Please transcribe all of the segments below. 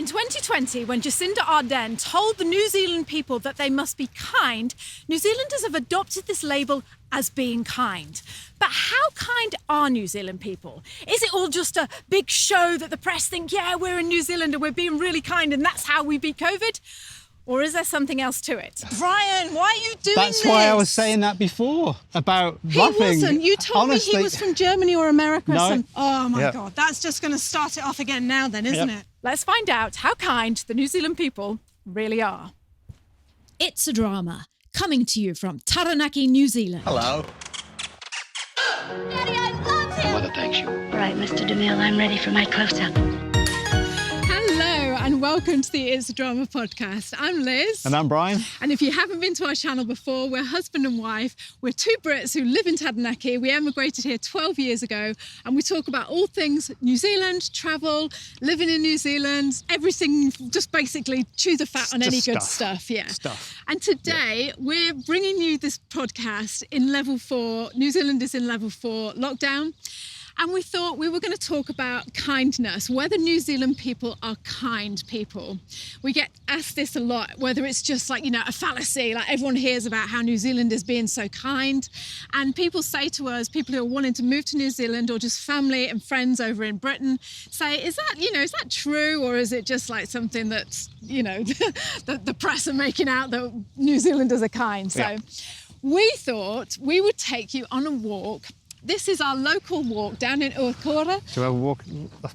2020, when Jacinda Ardern told the New Zealand people that they must be kind, New Zealanders have adopted this label as being kind. But how kind are New Zealand people? Is it all just a big show that the press think, yeah, we're in New Zealand and we're being really kind and that's how we beat COVID? Or is there something else to it? Brian, why are you doing That's this? why I was saying that before about He laughing. wasn't. You told me he was from Germany or America or No. something. Oh my Yep. God, that's just going to start it off again now then, isn't Yep. it? Let's find out how kind the New Zealand people really are. It's a Drama, coming to you from Taranaki, New Zealand. Hello. Daddy, I love him! Mother thanks you. All right, Mr. DeMille, I'm ready for my close-up. Hello and welcome to the It's a Drama podcast. I'm Liz. And I'm Brian. And if you haven't been to our channel before, we're husband and wife. We're two Brits who live in Taranaki. We emigrated here 12 years ago and we talk about all things New Zealand, travel, living in New Zealand, everything, just basically chew the fat on any good stuff. Yeah. Stuff. And today we're bringing you this podcast in level 4. New Zealand is in level 4 lockdown. And we thought we were going to talk about kindness, whether New Zealand people are kind people. We get asked this a lot, whether it's just like, a fallacy, like everyone hears about how New Zealand is being so kind. And people say to us, people who are wanting to move to New Zealand or just family and friends over in Britain say, is that true? Or is it just like something that's, the press are making out that New Zealanders are kind? So we thought we would take you on a walk. This is our local walk down in Uakora. Shall we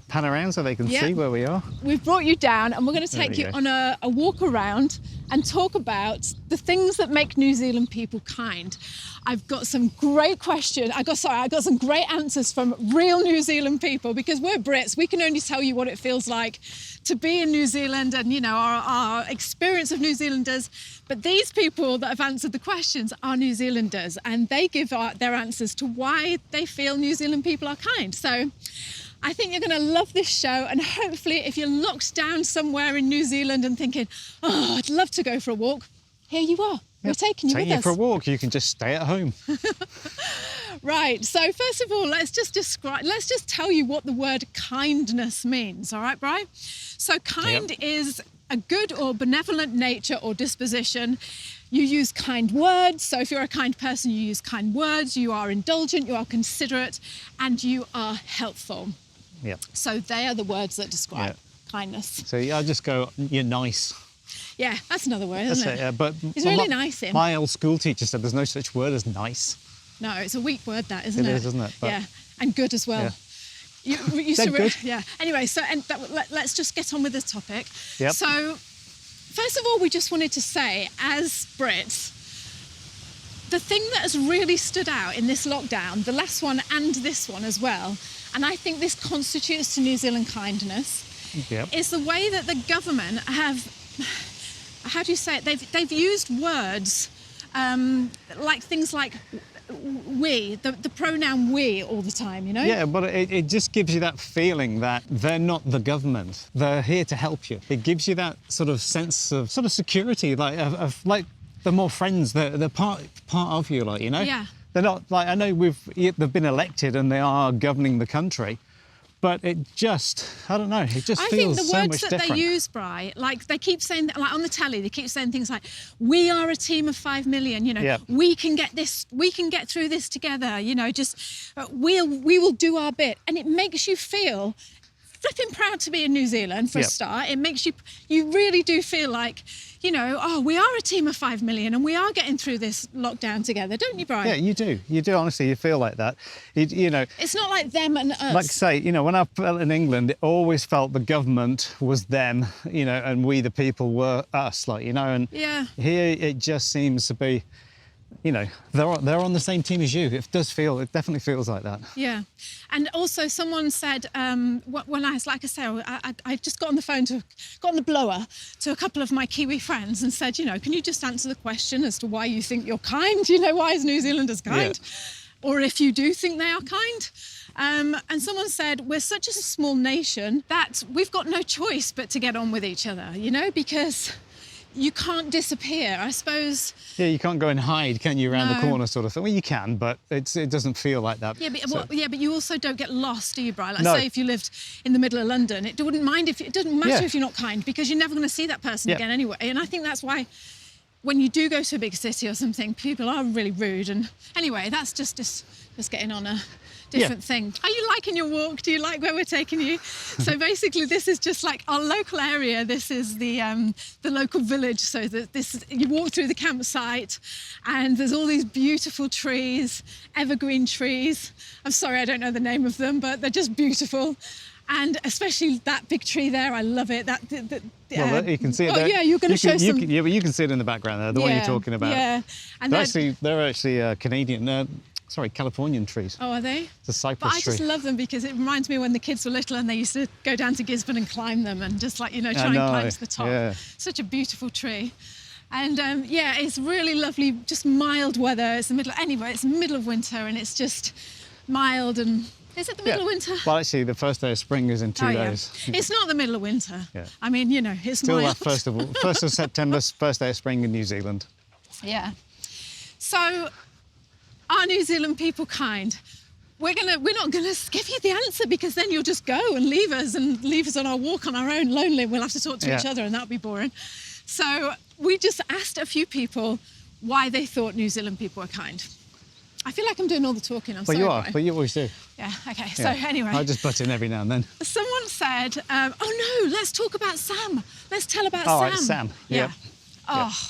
pan around so they can see where we are? We've brought you down and we're going to take you on a walk around and talk about the things that make New Zealand people kind. I've got some great questions. I got some great answers from real New Zealand people because we're Brits. We can only tell you what it feels like to be in New Zealand and, our experience of New Zealanders. But these people that have answered the questions are New Zealanders and they give their answers to why they feel New Zealand people are kind. So I think you're going to love this show and hopefully if you're locked down somewhere in New Zealand and thinking, oh, I'd love to go for a walk, here you are. We're taking you with us. Take you for a walk. You can just stay at home. Right. So first of all, let's just tell you what the word kindness means. All right, Brian? So kind is a good or benevolent nature or disposition. You use kind words. So if you're a kind person, you use kind words. You are indulgent, you are considerate, and you are helpful. Yeah. So they are the words that describe kindness. So I just go, you're nice. Yeah, that's another word, isn't it? Yeah, but He's really nice, him. My old school teacher said there's no such word as nice. No, it's a weak word, that, isn't it? It is, isn't it? But yeah, and good as well. Yeah. You used to good. Yeah. Anyway, so let's just get on with this topic. Yep. So, first of all, we just wanted to say, as Brits, the thing that has really stood out in this lockdown, the last one and this one as well, and I think this constitutes to New Zealand kindness, is the way that the government have, how do you say it? They've used words like things like we, the pronoun we all the time, Yeah, but it just gives you that feeling that they're not the government. They're here to help you. It gives you that sort of sense of sort of security, of they're more friends. They're part of you, Yeah. They're not like, I know they've been elected and they are governing the country. But it just, I don't know, it just feels so much different. I think the words that they use, Bri, like they keep saying, like on the telly, they keep saying things like, we are a team of 5 million, we can get this, we can get through this together, we will do our bit. And it makes you feel flipping proud to be in New Zealand for a start. It makes you really do feel like, we are a team of 5 million and we are getting through this lockdown together, don't you, Brian? Yeah, you do. You do, honestly, you feel like that. It's not like them and us. Like I say, when I felt in England, it always felt the government was them, and we, the people, were us, and here it just seems to be, they're on the same team as you. It definitely feels like that. Yeah. And also someone said, when I just got on the blower to a couple of my Kiwi friends and said, can you just answer the question as to why you think you're kind? Why is New Zealanders kind? Yeah. Or if you do think they are kind? And someone said, we're such a small nation that we've got no choice but to get on with each other, because you can't disappear, I suppose. Yeah, you can't go and hide, can you, around No. the corner sort of thing? Well, you can, but it doesn't feel like that. Yeah, but, So- but you also don't get lost, do you, Brian? Like, No. say if you lived in the middle of London, it doesn't matter Yeah. if you're not kind, because you're never going to see that person Yeah. again anyway. And I think that's why when you do go to a big city or something, people are really rude. And anyway, that's just getting on a different thing. Are you liking your walk? Do you like where we're taking you? So basically, this is just like our local area. This is the local village. So you walk through the campsite, and there's all these beautiful trees, evergreen trees. I'm sorry, I don't know the name of them, but they're just beautiful. And especially that big tree there, I love it. Well, you can see it oh, there. yeah, you're going to show some. Yeah, but you can see it in the background there, the one you're talking about. Yeah, and They're actually Californian trees. Oh, are they? It's a cypress But I just tree. love them because it reminds me when the kids were little and they used to go down to Gisborne and climb them and just try and climb to the top. Yeah. Such a beautiful tree. And it's really lovely, just mild weather. It's the middle of winter and it's just mild and... Is it the middle of winter? Well, actually, the first day of spring is in 2 yeah. days. It's not the middle of winter. Yeah. I mean, it's Still mild. that 1st of September, first day of spring in New Zealand. Yeah. So, are New Zealand people kind? We're not gonna give you the answer because then you'll just go and leave us on our walk on our own, lonely. We'll have to talk to each other, and that'll be boring. So we just asked a few people why they thought New Zealand people were kind. I feel like I'm doing all the talking. I'm sorry. You are, Brian. but you always do. Yeah. Okay. Yeah. So anyway, I just butt in every now and then. someone said, "Oh no, let's talk about Sam. Let's tell about All Sam." right, Sam. Yeah. Yep. Oh,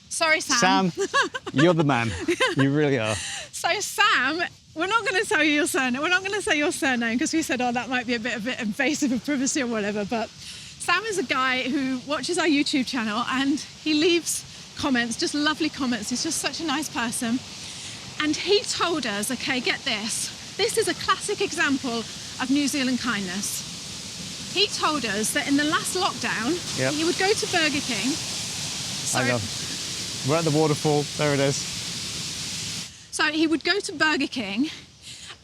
sorry, Sam. Sam, you're the man. You really are. So Sam, we're not going to tell you your surname. We're not going to say your surname because we said, that might be a bit invasive of privacy or whatever. But Sam is a guy who watches our YouTube channel and he leaves comments, just lovely comments. He's just such a nice person. And he told us, okay, get this. This is a classic example of New Zealand kindness. He told us that in the last lockdown, he would go to Burger King. I know. We're at the waterfall. There it is. So he would go to Burger King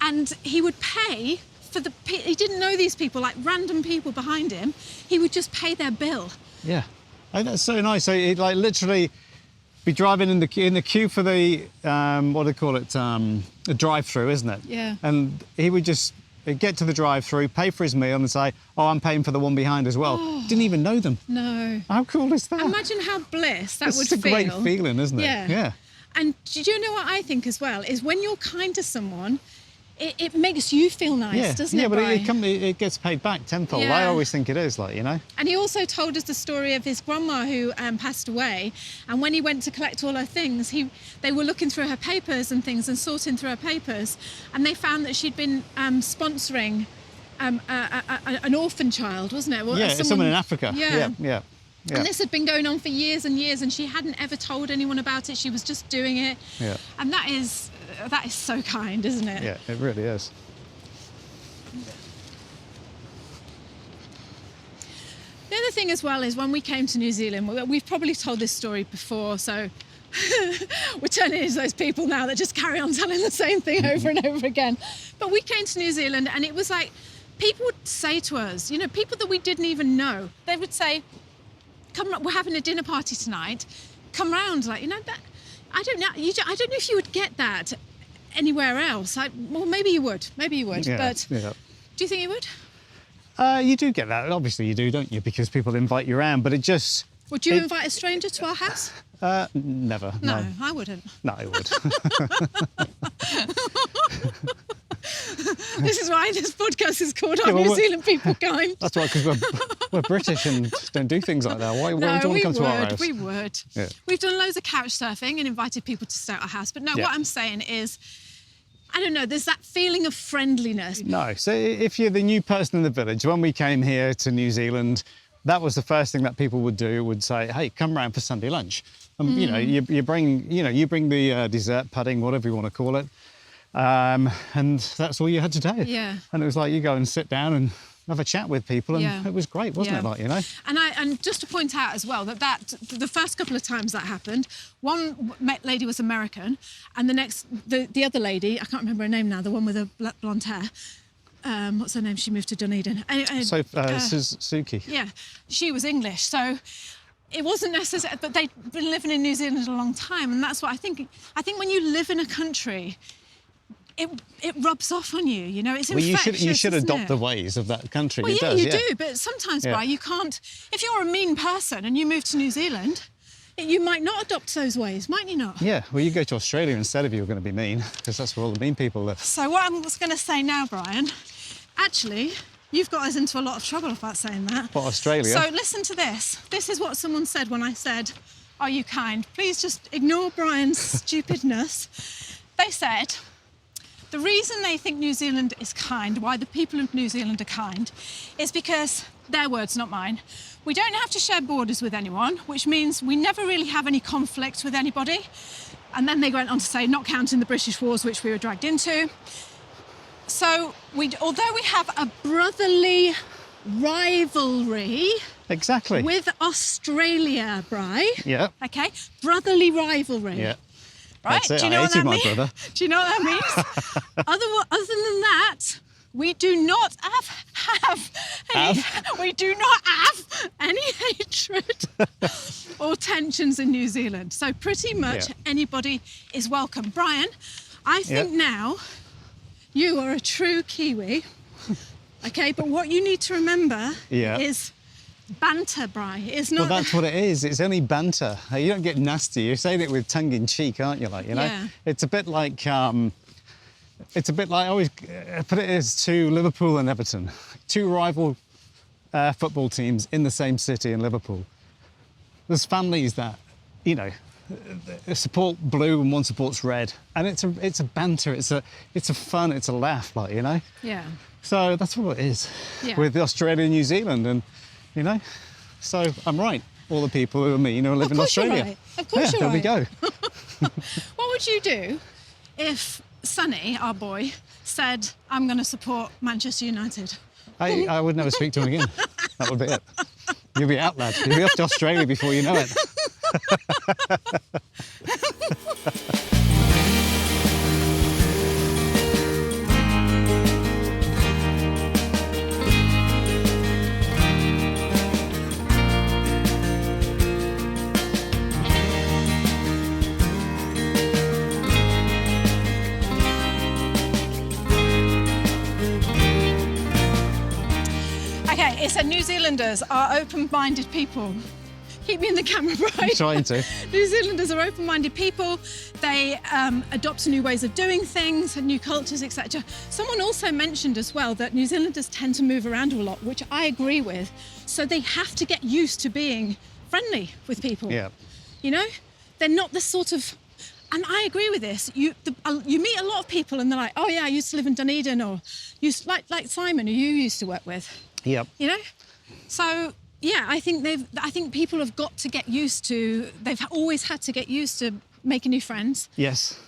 and he would pay for he didn't know these people, like random people behind him. He would just pay their bill. Yeah. Oh, that's so nice. So he'd literally be driving in the queue for the, what do they call it, a drive-through, isn't it? Yeah. And he would just get to the drive-through, pay for his meal and say, I'm paying for the one behind as well. Didn't even know them. No. How cool is that? Imagine how bliss that would It's a feel. great feeling, isn't it? Yeah. Yeah. And do you know what I think as well? Is when you're kind to someone, it makes you feel nice, doesn't it, Yeah, but Brian? it gets paid back tenfold. Yeah. I always think it is, And he also told us the story of his grandma who passed away. And when he went to collect all her things, they were looking through her papers and things and sorting through her papers. And they found that she'd been sponsoring an orphan child, wasn't it? Well, Yeah, someone in Africa. Yeah. And this had been going on for years and years, and she hadn't ever told anyone about it. She was just doing it. Yeah. And that is so kind, isn't it? Yeah, it really is. The other thing as well is when we came to New Zealand, we've probably told this story before, so we're turning into those people now that just carry on telling the same thing over and over again. But we came to New Zealand and it was like, people would say to us, people that we didn't even know, they would say, we're having a dinner party tonight, come round, that, I don't know if you would get that anywhere else. Well, maybe you would, but do you think you would? You do get that. Obviously you do, don't you? Because people invite you around, but it just... Would you invite a stranger to our house? Never. No, I wouldn't. No, I would. This is why this podcast is called Are New Zealand People Kind? That's why, because we're British and don't do things like that. Why would you want to come to our house? We would. Yeah. We've done loads of couch surfing and invited people to stay at our house. But no, what I'm saying is, I don't know, there's that feeling of friendliness. No, so if you're the new person in the village, when we came here to New Zealand, that was the first thing that people would do, would say, hey, come round for Sunday lunch. You bring the dessert, pudding, whatever you want to call it. And that's all you had to do. Yeah. And it was like you go and sit down and have a chat with people, and it was great, wasn't it? And just to point out as well that the first couple of times that happened, one lady was American, and the other lady, I can't remember her name now, the one with the blonde hair. What's her name? She moved to Dunedin. Suki. Yeah, she was English. So it wasn't necessary, but they'd been living in New Zealand a long time, and that's what I think. I think when you live in a country, it rubs off on you. You know, it's infectious. You should isn't adopt it? the ways of that country. Well, it yeah, does, you do, but sometimes, Bri, you can't. If you're a mean person and you move to New Zealand, you might not adopt those ways, might you not? Yeah, well, you go to Australia instead if you're going to be mean, because that's where all the mean people live. So what I was going to say now, Brian, actually, you've got us into a lot of trouble about saying that. What, Australia? So listen to this. This is what someone said when I said, "Are you kind?" Please just ignore Brian's stupidness. They said, the reason they think New Zealand is kind, why the people of New Zealand are kind, is because, their words, not mine, we don't have to share borders with anyone, which means we never really have any conflict with anybody. And then they went on to say, not counting the British Wars, which we were dragged into. So, although we have a brotherly rivalry Exactly. with Australia, Bri. Yeah. Okay, brotherly rivalry. Yeah. Right? That's it. Do you know I what hated that my means? brother. Do you know what that means? other than that, we do not we do not have any hatred or tensions in New Zealand. So pretty much anybody is welcome. Brian, I think now you are a true Kiwi. Okay, but what you need to remember is banter, Bri. It's not. Well, that's what it is. It's only banter. You don't get nasty. You're saying it with tongue in cheek, aren't you? Like, you know, Yeah. it's a bit like I always put it as to Liverpool and Everton, two rival football teams in the same city in Liverpool. There's families that, you know, support blue and one supports red, and it's a banter. It's a fun. It's a laugh, like, you know. Yeah. So that's what it is with Australia and New Zealand, and you know. So I'm right. All the people who are mean who live in Australia. You're right. Of course you're there right. we go. What would you do if Sonny, our boy, said, "I'm going to support Manchester United"? I would never speak to him again. That would be it. You'll be out, lad. You'll be off to Australia before you know it. Okay, it said New Zealanders are open-minded people. Keep me in the camera, right? I'm trying to. New Zealanders are open-minded people. They adopt new ways of doing things, new cultures, etc. Someone also mentioned as well that New Zealanders tend to move around a lot, which I agree with. So they have to get used to being friendly with people. Yeah. You know, they're not the sort of, and I agree with this. You meet a lot of people and they're like, "Oh yeah, I used to live in Dunedin," or like Simon, who you used to work with. Yep. You know, so yeah, I think people have got to get used to. They've always had to get used to making new friends. Yes.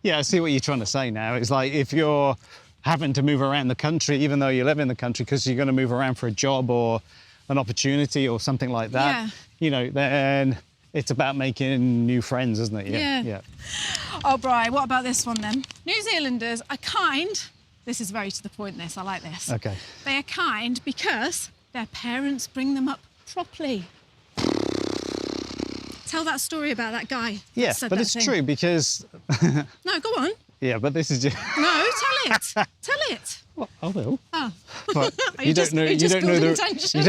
Yeah, I see what you're trying to say now. It's like if you're having to move around the country, even though you live in the country, because you're going to move around for a job or an opportunity or something like that, you know, then it's about making new friends, isn't it? Yeah. Oh, Bri, what about this one then? New Zealanders are kind. This is very to the point, this. I like this. Okay. They are kind because their parents bring them up properly. Tell that story about that guy. Yeah, said but that it's thing. true because... No, go on. Yeah, but this is just... No, tell it. Tell it. Well, I will. Oh. But You just building tension.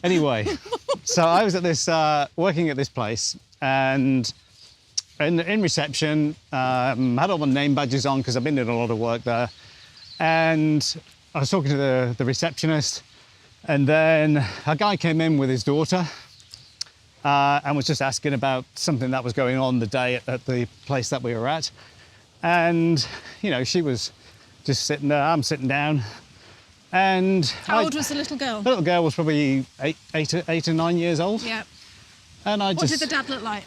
Anyway, so I was at this working at this place, and in reception, had all my name badges on because I've been doing a lot of work there, and I was talking to the receptionist, and then a guy came in with his daughter and was just asking about something that was going on the day at the place that we were at. And, you know, she was just sitting there, I'm sitting down. And How old was the little girl? The little girl was probably eight or 9 years old. Yeah. And I What did the dad look like?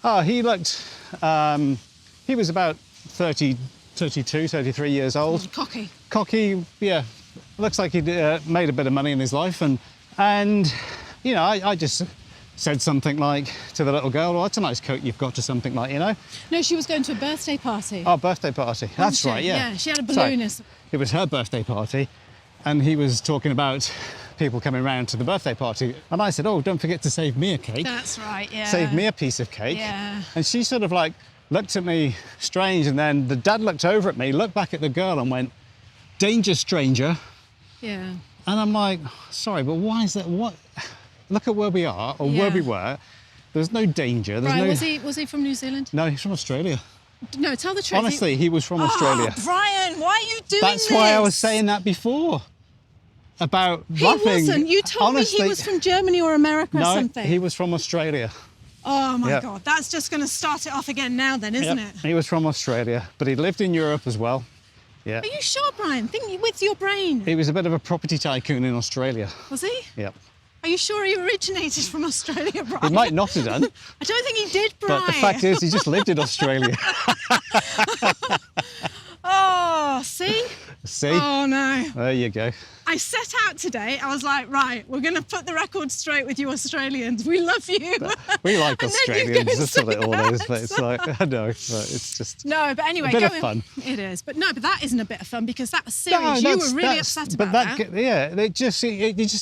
Oh, he looked, he was about 32, 33 years old. Cocky. Cocky, yeah. Looks like he'd made a bit of money in his life. And you know, I just said something like to the little girl, "Well, that's a nice coat you've got," or something like, you know. No, she was going to a birthday party. Oh, birthday party. That's she? right, yeah. Yeah, she had a balloon. So, it was her birthday party, and he was talking about people coming round to the birthday party. And I said, oh, don't forget to save me a cake. That's right, yeah. Save me a piece of cake. Yeah. And she sort of like looked at me strange, and then the dad looked over at me, looked back at the girl and went, danger, stranger. Yeah. And I'm like, sorry, but why is that? What? Look at where we are, or where we were. There's no danger. There's Brian, was he from New Zealand? No, he's from Australia. No, tell the truth. Honestly, he was from Australia. Brian, why are you doing That's this? why I was saying that before. About He laughing. wasn't. You told Honestly, me he was from Germany or America or no, something. he was from Australia. Oh my Yep. God, that's just going to start it off again now then, isn't Yep, it? he was from Australia, but he lived in Europe as well. Yeah. Are you sure, Brian? Think with your brain. He was a bit of a property tycoon in Australia. Was he? Yep. Are you sure he originated from Australia, Brian? He might not have done, I don't think he did, Brian. but the fact is he just lived in Australia. Oh, see? See? Oh, no. There you go. I set out today, I was like, right, we're going to put the record straight with you Australians. We love you. We like And then you go Australians, that's what it all say is, that. but it's like, I know, but it's just... No, but anyway, A bit of going- fun. It is, but no, but that isn't a bit of fun because that was serious. You were really upset about that. Yeah, it just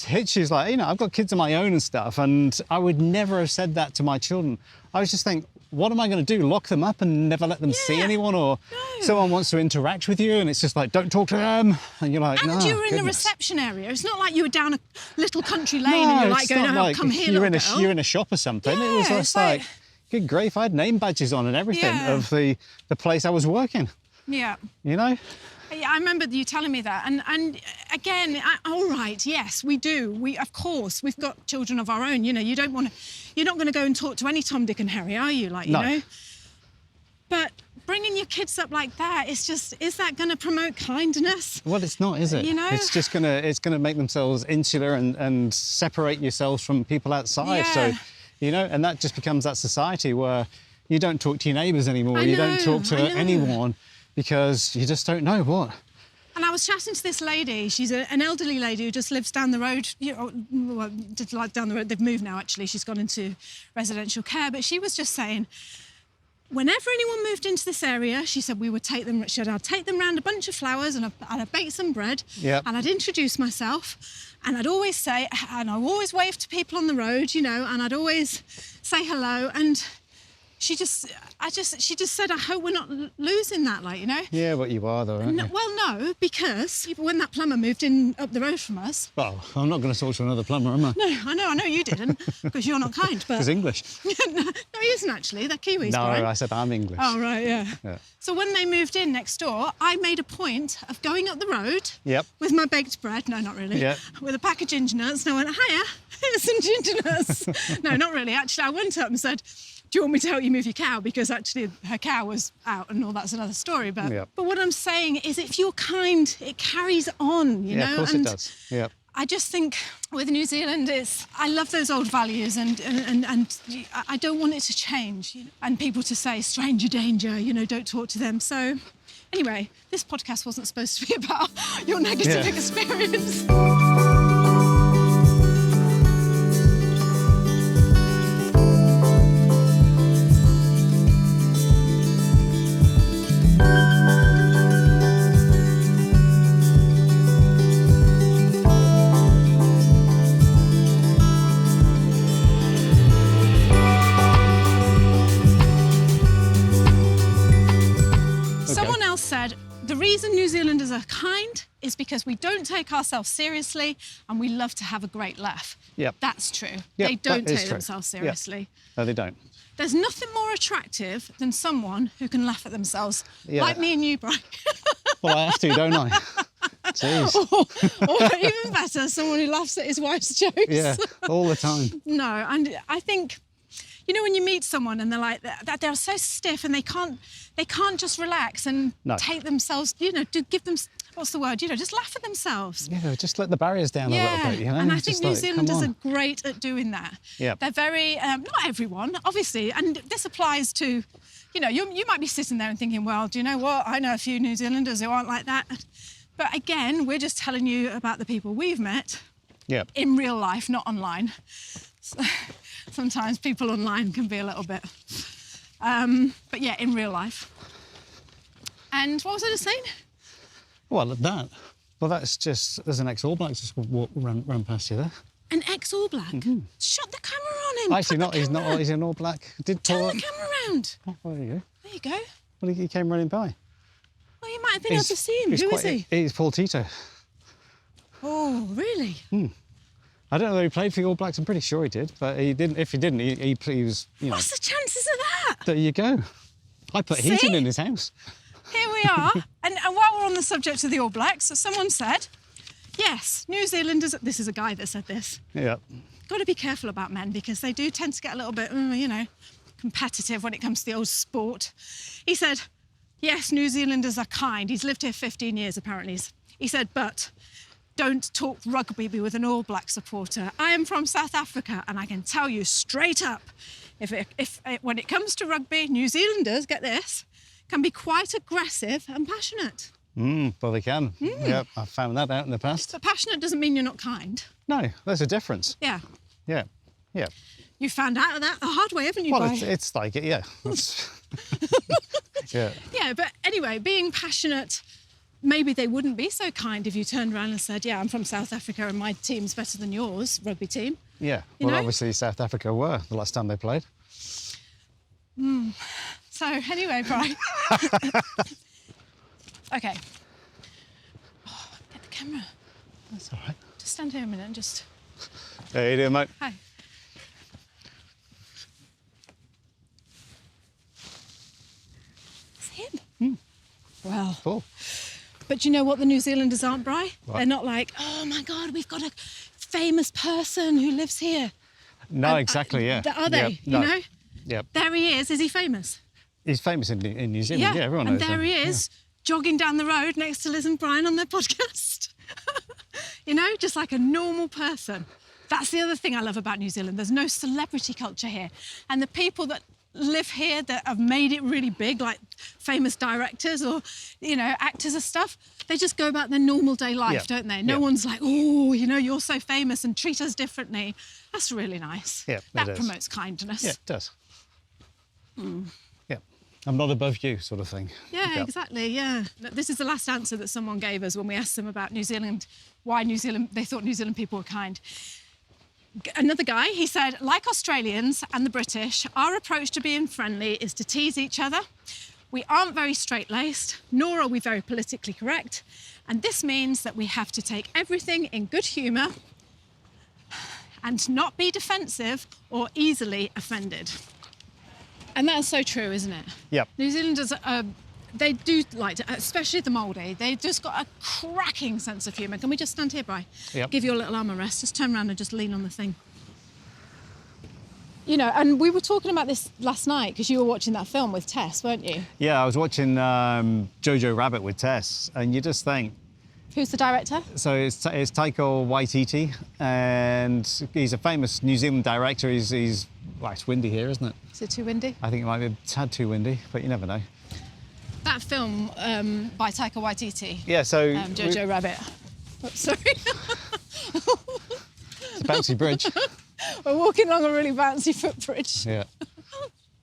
hits you like, you know, I've got kids of my own and stuff, and I would never have said that to my children. I was just thinking, what am I going to do? Lock them up and never let them see Yeah. anyone? Or No. someone wants to interact with you and it's just like, don't talk to them. And you're like, And no, you were in the goodness. reception area. It's not like you were down a little country lane No, and you're like it's going, not oh, like come here, you're little girl. you're in a shop or something. It was Yeah, just it's like, like- good grief, I had name badges on and everything Yeah. of the place I was working, Yeah. you know? Yeah, I remember you telling me that. And again, all right, yes, we do. Of course, we've got children of our own. You know, you're not going to go and talk to any Tom, Dick and Harry, are you? Like, you No. know? But bringing your kids up like that, it's just, is that going to promote kindness? Well, it's not, is it? You know? It's just gonna make themselves insular and separate yourselves from people outside. So, Yeah. you know, and that just becomes that society where you don't talk to your neighbours anymore. You don't talk to I know. anyone because you just don't know what. And I was chatting to this lady. She's an elderly lady who just lives down the road. You know, well, just like down the road. They've moved now, actually. She's gone into residential care. But she was just saying, whenever anyone moved into this area, she said I'd take them round a bunch of flowers and I'd bake some bread. Yep. And I'd introduce myself. And I'd always say, and I always wave to people on the road, you know, and I'd always say hello. And she just said, I hope we're not losing that, like, you know. Yeah, but you are though, aren't you? Well, no, because when that plumber moved in up the road from us. Well, I'm not going to talk to another plumber, am I? No, I know you didn't, because you're not kind. But He's English. no, he isn't actually. They're Kiwis, No, Brian. I said I'm English. Oh, right, yeah. Yeah. So when they moved in next door, I made a point of going up the road Yep. with my baked bread. No, not really. Yep. With a pack of ginger nuts. And I went, hiya, here's some ginger nuts. No, not really. Actually, I went up and said, do you want me to help you move your cow? Because actually her cow was out and all that's another story. But Yep. but what I'm saying is if you're kind, it carries on, you know? Of course and it does. Yeah. I just think with New Zealand, I love those old values and I don't want it to change. You know? And people to say, stranger danger, you know, don't talk to them. So anyway, this podcast wasn't supposed to be about your negative Yeah. experience. Someone else said, the reason New Zealanders are kind is because we don't take ourselves seriously and we love to have a great laugh. Yep. That's true. Yep, They don't that is take true. themselves Yep. seriously. No, they don't. There's nothing more attractive than someone who can laugh at themselves, Yeah. like me and you, Brian. Well, I have to, don't I? Jeez. Or even better, someone who laughs at his wife's jokes. Yeah, all the time. No, and I think, you know, when you meet someone and they're like that, they're so stiff and they can't just relax and No. take themselves, you know, to give them, what's the word, you know, just laugh at themselves. Yeah, just let the barriers down a little bit, you know? and I Just think New like, come Zealanders on. are great at doing that. Yep. They're very, not everyone, obviously, and this applies to, you know, you might be sitting there and thinking, well, do you know what? I know a few New Zealanders who aren't like that. But again, we're just telling you about the people we've met Yep. in real life, not online. So, sometimes people online can be a little bit, but yeah, in real life. And what was I just saying? Well, that. Well, that's just, there's an ex-All Blacks just ran past you there. An ex-All Black? Shut the camera on him. Actually, Put the he's camera- not, he's an All Black. Turn the camera round. Oh, well, there you go. There you go. Well, he came running by. Well, you might have been able to see him. Who is he? He's Paul Tito. Oh, really? I don't know whether he played for the All Blacks. I'm pretty sure he did, but he didn't. If he didn't, he was, you know. What's the chances of that? There you go. I put heating in his house. Here we are. and while we're on the subject of the All Blacks, someone said, yes, New Zealanders... This is a guy that said this. Yeah. Got to be careful about men because they do tend to get a little bit, you know, competitive when it comes to the old sport. He said, yes, New Zealanders are kind. He's lived here 15 years, apparently. He said, but don't talk rugby with an All Black supporter. I am from South Africa, and I can tell you straight up, when it comes to rugby, New Zealanders, get this, can be quite aggressive and passionate. Well, they can. Yeah, I've found that out in the past. But passionate doesn't mean you're not kind. No, there's a difference. Yeah. Yeah, yeah. You found out that the hard way, haven't you, Well, Bri? it's like it, yeah. Yeah. Yeah, but anyway, being passionate, maybe they wouldn't be so kind if you turned around and said, yeah, I'm from South Africa and my team's better than yours, rugby team. Yeah, You know? obviously South Africa were the last time they played. So anyway, Brian. Okay. Oh, get the camera. That's all right. Just stand here a minute and just... How you doing, mate? Hi. It's him. Well, Cool. but you know what the New Zealanders aren't, Bri? What? They're not like, oh my God, we've got a famous person who lives here. No, exactly, yeah. Are they? Yep, You no. know? Yep. There he is. Is he famous? He's famous in New Zealand. Yeah, everyone and knows there him. he is, jogging down the road next to Liz and Brian on their podcast. You know, just like a normal person. That's the other thing I love about New Zealand. There's no celebrity culture here. And the people that live here that have made it really big, like famous directors or, you know, actors and stuff, they just go about their normal day life, Yeah. don't they? No Yeah. one's like, oh, you know, you're so famous and treat us differently. That's really nice. Yeah, that it is. promotes kindness. Yeah, it does. Yeah. I'm not above you, sort of thing. Yeah, exactly, yeah. Look, this is the last answer that someone gave us when we asked them about New Zealand, why they thought New Zealand people were kind. Another guy, he said, like Australians and the British, our approach to being friendly is to tease each other. We aren't very straight-laced, nor are we very politically correct. And this means that we have to take everything in good humour and not be defensive or easily offended. And that's so true, isn't it? Yep. New Zealanders, they do like to, especially the Māori, they've just got a cracking sense of humour. Can we just stand here, Bri? Yep. Give you a little arm rest. Just turn around and just lean on the thing. You know, and we were talking about this last night because you were watching that film with Tess, weren't you? Yeah, I was watching Jojo Rabbit with Tess, and you just think, Who's the director? so it's Taika Waititi, and he's a famous New Zealand director. Well, it's windy here, isn't it? Is it too windy? I think it might be a tad too windy, but you never know. That film by Taika Waititi, Yeah, so Jojo Rabbit. Oops, sorry. it's a bouncy bridge. We're walking along a really bouncy footbridge. Yeah.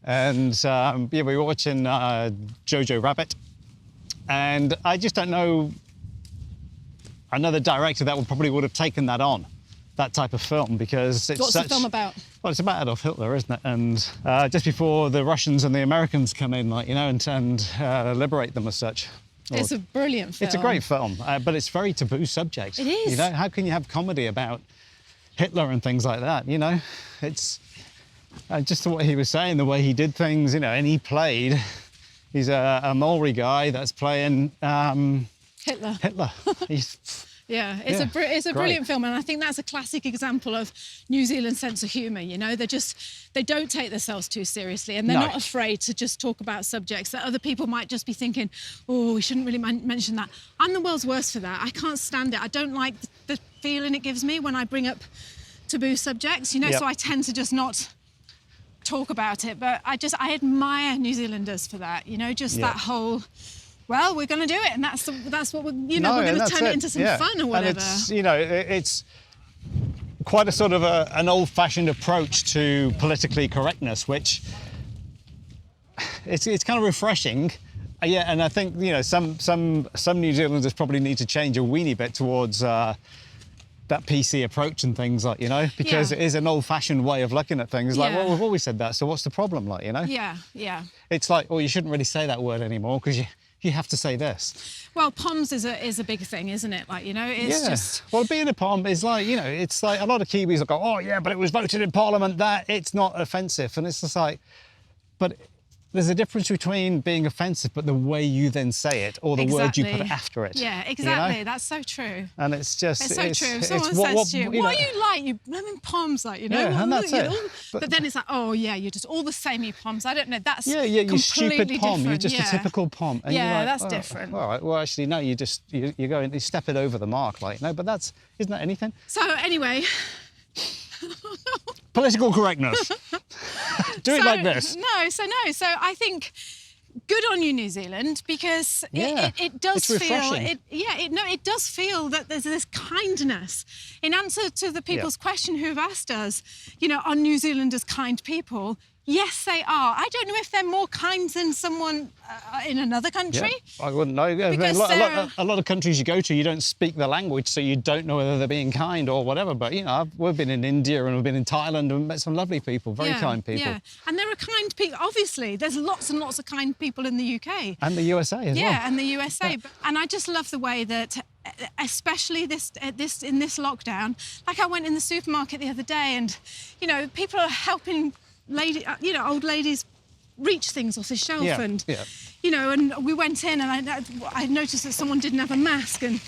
And yeah, we were watching Jojo Rabbit, and I just don't know another director that probably would have taken that on, that type of film, because it's What's the film about? Well, it's about Adolf Hitler, isn't it? And just before the Russians and the Americans come in, like, you know, and liberate them as such. It's a brilliant film. It's a great film, but it's very taboo subject. It is. You know, how can you have comedy about Hitler and things like that? You know, it's just what he was saying, the way he did things. You know, and he played. He's a Maori guy that's playing Hitler. Hitler. He's Yeah, it's a great. brilliant film, and I think that's a classic example of New Zealand's sense of humour. You know, they don't take themselves too seriously, and they're No. not afraid to just talk about subjects that other people might just be thinking, oh, we shouldn't really mention that. I'm the world's worst for that. I can't stand it. I don't like the feeling it gives me when I bring up taboo subjects. You know, Yep. so I tend to just not talk about it. But I admire New Zealanders for that. You know, just Yeah. that whole. Well, we're going to do it, and that's what we're, you know, No, we're going and to that's turn it it. into some Yeah. fun or And whatever. it's, you know, it's quite a sort of an old-fashioned approach to politically correctness, which it's kind of refreshing, Yeah, and I think, you know, some New Zealanders probably need to change a weeny bit towards that PC approach and things, like, you know, because it is an old-fashioned way of looking at things. Like, well, we've always said that, so what's the problem, like, you know? Yeah, yeah. It's like, well, you shouldn't really say that word anymore because you have to say this. Well, POMs is a big thing, isn't it? Like, you know, it's just... Well, being a POM is like, you know, it's like a lot of Kiwis will go, oh, yeah, but it was voted in Parliament that it's not offensive. And it's just like, but there's a difference between being offensive, but the way you then say it or the word you put after it. Yeah, exactly. You know? That's so true. And it's just... It's so true. If someone says to you, what are you like? You blooming POMs, like, you know? Yeah, and that's it. But then it's like, oh, yeah, you're just all the same, you POMs. I don't know, that's you stupid POM. Different. You're just a typical POM. And yeah, you're like, that's oh, different. All right, well, actually, no, you step it over the mark, like, no, but isn't that anything? So, anyway... Political correctness. Do it like this. So I think good on you, New Zealand, because it does feel it does feel that there's this kindness. In answer to the people's question who've asked us, you know, are New Zealanders kind people? Yes, they are. I don't know if they're more kind than someone in another country. Yeah, I wouldn't know. A lot of countries you go to, you don't speak the language, so you don't know whether they're being kind or whatever. But, you know, we've been in India and we've been in Thailand and met some lovely people, very kind people. Yeah, and there are kind people. Obviously, there's lots and lots of kind people in the UK. And the USA as well. Yeah, and the USA. Yeah. And I just love the way that, especially in this lockdown, like I went in the supermarket the other day and, you know, people are helping old ladies reach things off the shelf you know, and we went in and I noticed that someone didn't have a mask and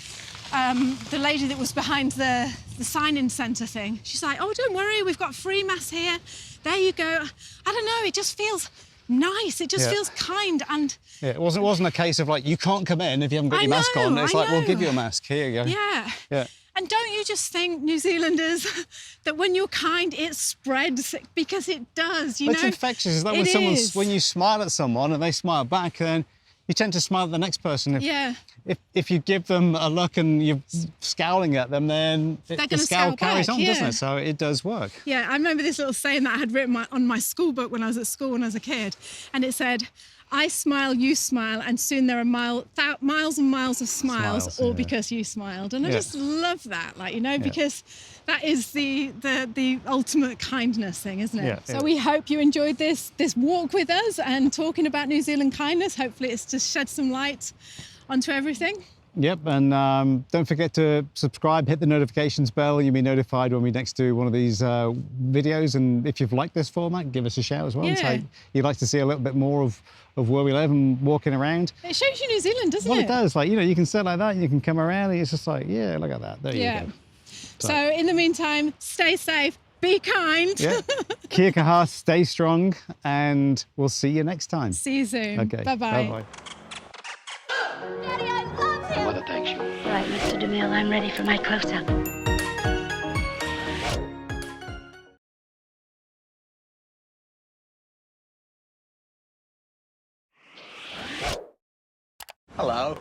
the lady that was behind the sign-in centre thing, she's like, oh, don't worry, we've got free masks here. There you go. I don't know, it just feels nice. It just feels kind and... Yeah, it wasn't a case of like, you can't come in if you haven't got your mask on. It's like, we'll give you a mask. Here you go. Yeah. Yeah. And don't you just think, New Zealanders, that when you're kind, it spreads? Because it does, you know? It's infectious. It's like when you smile at someone and they smile back, then you tend to smile at the next person. If you give them a look and you're scowling at them, then the scowl carries on, doesn't it? So it does work. Yeah, I remember this little saying that I had written on my school book when I was at school when I was a kid. And it said, I smile, you smile, and soon there are miles and miles of smiles all because you smiled. And I just love that, like, you know, because that is the ultimate kindness thing, isn't it? So we hope you enjoyed this walk with us and talking about New Zealand kindness. Hopefully it's just shed some light onto everything. Yep, and don't forget to subscribe, hit the notifications bell. You'll be notified when we next do one of these videos. And if you've liked this format, give us a shout as well. And say you'd like to see a little bit more of where we live and walking around. It shows you New Zealand, doesn't it? Well, it does. Like, you know, you can sit like that, you can come around, and it's just like, yeah, look at that. There you go. So in the meantime, stay safe, be kind. Yeah. Kia kaha, stay strong, and we'll see you next time. See you soon. Okay. Bye-bye. Bye-bye. Daddy, I love him. Mother thanks you. Right, Mr. DeMille, I'm ready for my close-up. Hello.